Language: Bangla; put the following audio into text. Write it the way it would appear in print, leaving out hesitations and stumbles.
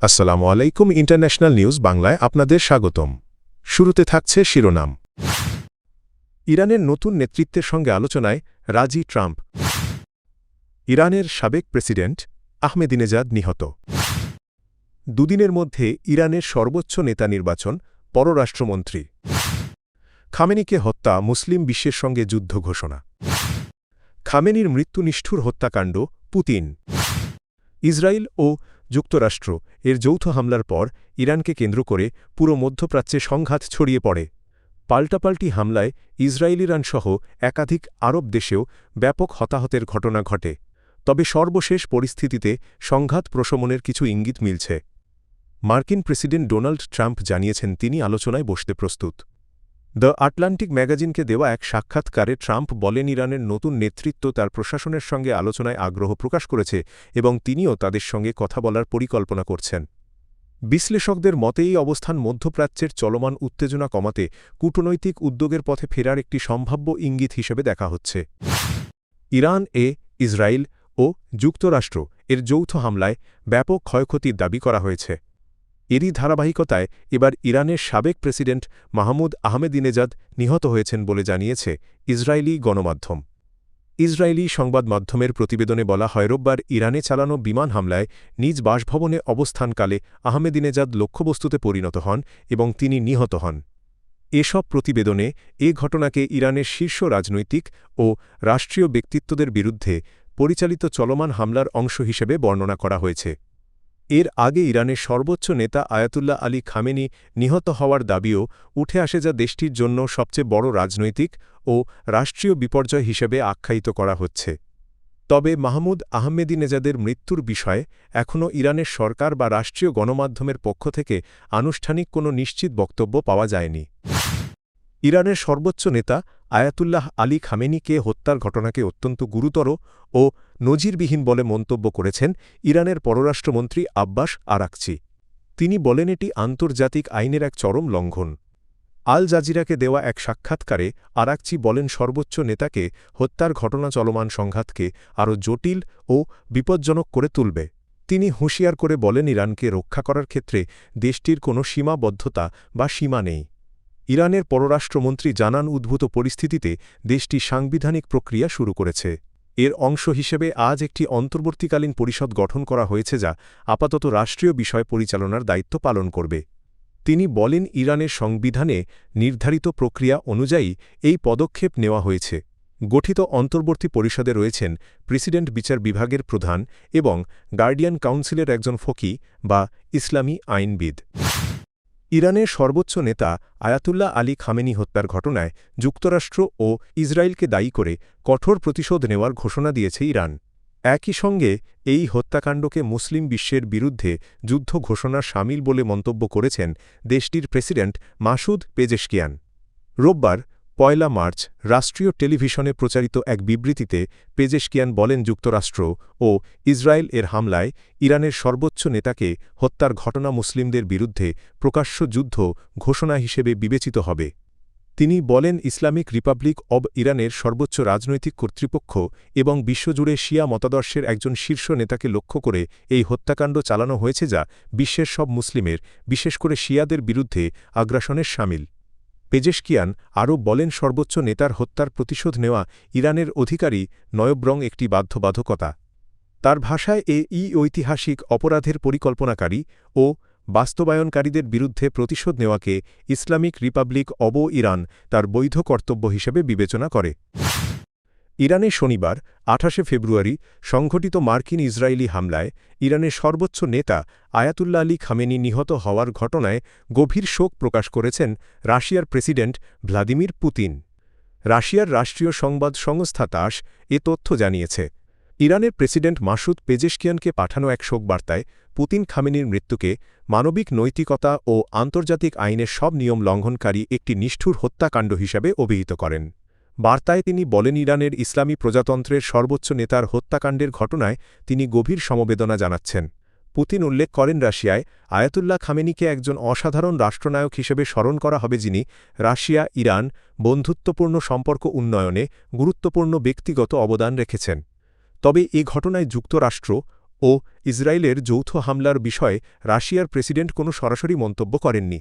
আসসালামু আলাইকুম ইন্টারন্যাশনাল নিউজ বাংলায় আপনাদের স্বাগতম। শুরুতে থাকছে শিরোনাম। ইরানের নতুন নেতৃত্বের সঙ্গে আলোচনায় রাজি ট্রাম্প। ইরানের সাবেক প্রেসিডেন্ট আহমেদিনেজাদ নিহত। দুদিনের মধ্যে ইরানের সর্বোচ্চ নেতা নির্বাচন, পররাষ্ট্রমন্ত্রী। খামেনিকে হত্যা, মুসলিম বিশ্বের সঙ্গে যুদ্ধ ঘোষণা। খামেনির মৃত্যু নিষ্ঠুর হত্যাকাণ্ড, পুতিন। ইসরায়েল ও যুক্তরাষ্ট্র এর যৌথ হামলার পর ইরানকে কেন্দ্র করে পুরো মধ্যপ্রাচ্যে সংঘাত ছড়িয়ে পড়ে। পাল্টাপাল্টি হামলায় ইসরায়েলিরানসহ একাধিক আরব দেশেও ব্যাপক হতাহতের ঘটনা ঘটে। তবে সর্বশেষ পরিস্থিতিতে সংঘাত প্রশমনের কিছু ইঙ্গিত মিলছে। মার্কিন প্রেসিডেন্ট ডোনাল্ড ট্রাম্প জানিয়েছেন তিনি আলোচনায় বসতে প্রস্তুত। দ্য আটলান্টিক ম্যাগাজিনকে দেওয়া এক সাক্ষাৎকারে ট্রাম্প বলেন, ইরানের নতুন নেতৃত্ব তার প্রশাসনের সঙ্গে আলোচনায় আগ্রহ প্রকাশ করেছে এবং তিনিও তাদের সঙ্গে কথা বলার পরিকল্পনা করছেন। বিশ্লেষকদের মতে এই অবস্থান মধ্যপ্রাচ্যের চলমান উত্তেজনা কমাতে কূটনৈতিক উদ্যোগের পথে ফেরার একটি সম্ভাব্য ইঙ্গিত হিসেবে দেখা হচ্ছে। ইরান ইসরায়েল ও যুক্তরাষ্ট্র এর যৌথ হামলায় ব্যাপক ক্ষয়ক্ষতির দাবি করা হয়েছে। এরই ধারাবাহিকতায় এবার ইরানের সাবেক প্রেসিডেন্ট মাহমুদ আহমেদিনেজাদ নিহত হয়েছেন বলে জানিয়েছে ইসরায়েলি গণমাধ্যম। ইসরায়েলি সংবাদ মাধ্যমের প্রতিবেদনে বলা হয়, রোববার ইরানে চালানো বিমান হামলায় নিজ বাসভবনে অবস্থানকালে আহমেদিনেজাদ লক্ষ্যবস্তুতে পরিণত হন এবং তিনি নিহত হন। এসব প্রতিবেদনে এ ঘটনাকে ইরানের শীর্ষ রাজনৈতিক ও রাষ্ট্রীয় ব্যক্তিত্বদের বিরুদ্ধে পরিচালিত চলমান হামলার অংশ হিসেবে বর্ণনা করা হয়েছে। এর আগে ইরানের সর্বোচ্চ নেতা আয়াতুল্লাহ আলী খামেনি নিহত হওয়ার দাবিও উঠে আসে, যা দেশটির জন্য সবচেয়ে বড় রাজনৈতিক ও রাষ্ট্রীয় বিপর্যয় হিসেবে আখ্যায়িত করা হচ্ছে। তবে মাহমুদ আহমেদিনেজাদের মৃত্যুর বিষয়ে এখনও ইরানের সরকার বা রাষ্ট্রীয় গণমাধ্যমের পক্ষ থেকে আনুষ্ঠানিক কোনো নিশ্চিত বক্তব্য পাওয়া যায়নি। ইরানের সর্বোচ্চ নেতা আয়াতুল্লাহ আলী খামেনিকে হত্যার ঘটনাকে অত্যন্ত গুরুতর ও নজিরবিহীন বলে মন্তব্য করেছেন ইরানের পররাষ্ট্রমন্ত্রী আব্বাস আরাকচি। তিনি বলেন, এটি আন্তর্জাতিক আইনের এক চরম লঙ্ঘন। আল জাজিরাকে দেওয়া এক সাক্ষাৎকারে আরাকচি বলেন, সর্বোচ্চ নেতাকে হত্যার ঘটনা চলমান সংঘাতকে আরও জটিল ও বিপজ্জনক করে তুলবে। তিনি হুঁশিয়ার করে বলেন, ইরানকে রক্ষা করার ক্ষেত্রে দেশটির কোনো সীমাবদ্ধতা বা সীমা নেই। ইরানের পররাষ্ট্রমন্ত্রী জানান, উদ্ভূত পরিস্থিতিতে দেশটি সাংবিধানিক প্রক্রিয়া শুরু করেছে। এর অংশ হিসেবে আজ একটি অন্তর্বর্তীকালীন পরিষদ গঠন করা হয়েছে, যা আপাতত রাষ্ট্রীয় বিষয় পরিচালনার দায়িত্ব পালন করবে। তিনি বলেন, ইরানের সংবিধানে নির্ধারিত প্রক্রিয়া অনুযায়ী এই পদক্ষেপ নেওয়া হয়েছে। গঠিত অন্তর্বর্তী পরিষদে রয়েছেন প্রেসিডেন্ট, বিচার বিভাগের প্রধান এবং গার্ডিয়ান কাউন্সিলের একজন ফকি বা ইসলামী আইনবিদ। ইরানের সর্বোচ্চ নেতা আয়াতুল্লাহ আলী খামেনি হত্যার ঘটনায় যুক্তরাষ্ট্র ও ইসরায়েলকে দায়ী করে কঠোর প্রতিশোধ নেওয়ার ঘোষণা দিয়েছে ইরান। একই সঙ্গে এই হত্যাকাণ্ডকে মুসলিম বিশ্বের বিরুদ্ধে যুদ্ধ ঘোষণার শামিল বলে মন্তব্য করেছেন দেশটির প্রেসিডেন্ট মাসুদ পেজেশকিয়ান। রোববার ১ মার্চ রাষ্ট্রীয় টেলিভিশনে প্রচারিত এক বিবৃতিতে পেজেশকিয়ান বলেন, যুক্তরাষ্ট্র ও ইসরায়েল এর হামলায় ইরানের সর্বোচ্চ নেতাকে হত্যার ঘটনা মুসলিমদের বিরুদ্ধে প্রকাশ্য যুদ্ধ ঘোষণা হিসেবে বিবেচিত হবে। তিনি বলেন, ইসলামিক রিপাবলিক অব ইরানের সর্বোচ্চ রাজনৈতিক কর্তৃপক্ষ এবং বিশ্বজুড়ে শিয়া মতাদর্শের একজন শীর্ষ নেতাকে লক্ষ্য করে এই হত্যাকাণ্ড চালানো হয়েছে, যা বিশ্বের সব মুসলিমের, বিশেষ করে শিয়াদের বিরুদ্ধে আগ্রাসনের শামিল। পেজেশকিয়ান আরও বলেন, সর্বোচ্চ নেতার হত্যার প্রতিশোধ নেওয়া ইরানের অধিকারী নয়, বরং একটি বাধ্যবাধকতা। তার ভাষায় এই ঐতিহাসিক অপরাধের পরিকল্পনাকারী ও বাস্তবায়নকারীদের বিরুদ্ধে প্রতিশোধ নেওয়াকে ইসলামিক রিপাবলিক অব ইরান তার বৈধ কর্তব্য হিসেবে বিবেচনা করে। ইরানে শনিবার ২৮ ফেব্রুয়ারি সংঘটিত মার্কিন ইসরায়েলি হামলায় ইরানের সর্বোচ্চ নেতা আয়াতুল্লাহ আলী খামেনি নিহত হওয়ার ঘটনায় গভীর শোক প্রকাশ করেছেন রাশিয়ার প্রেসিডেন্ট ভ্লাদিমির পুতিন। রাশিয়ার রাষ্ট্রীয় সংবাদ সংস্থা তাস এ তথ্য জানিয়েছে। ইরানের প্রেসিডেন্ট মাসুদ পেজেশকিয়ানকে পাঠানো এক শোকবার্তায় পুতিন খামেনির মৃত্যুকে মানবিক নৈতিকতা ও আন্তর্জাতিক আইনের সব নিয়ম লঙ্ঘনকারী একটি নিষ্ঠুর হত্যাকাণ্ড হিসাবে অভিহিত করেন। বার্তায় তিনি বলেন, ইরানের ইসলামী প্রজাতন্ত্রের সর্বোচ্চ নেতার হত্যাকাণ্ডের ঘটনায় তিনি গভীর সমবেদনা জানাচ্ছেন। পুতিন উল্লেখ করেন, রাশিয়ায় আয়াতুল্লাহ খামেনিকে একজন অসাধারণ রাষ্ট্রনায়ক হিসেবে স্মরণ করা হবে, যিনি রাশিয়া ইরান বন্ধুত্বপূর্ণ সম্পর্ক উন্নয়নে গুরুত্বপূর্ণ ব্যক্তিগত অবদান রেখেছেন। তবে এ ঘটনায় যুক্তরাষ্ট্র ও ইসরায়েলের যৌথ হামলার বিষয়ে রাশিয়ার প্রেসিডেন্ট কোনো সরাসরি মন্তব্য করেননি।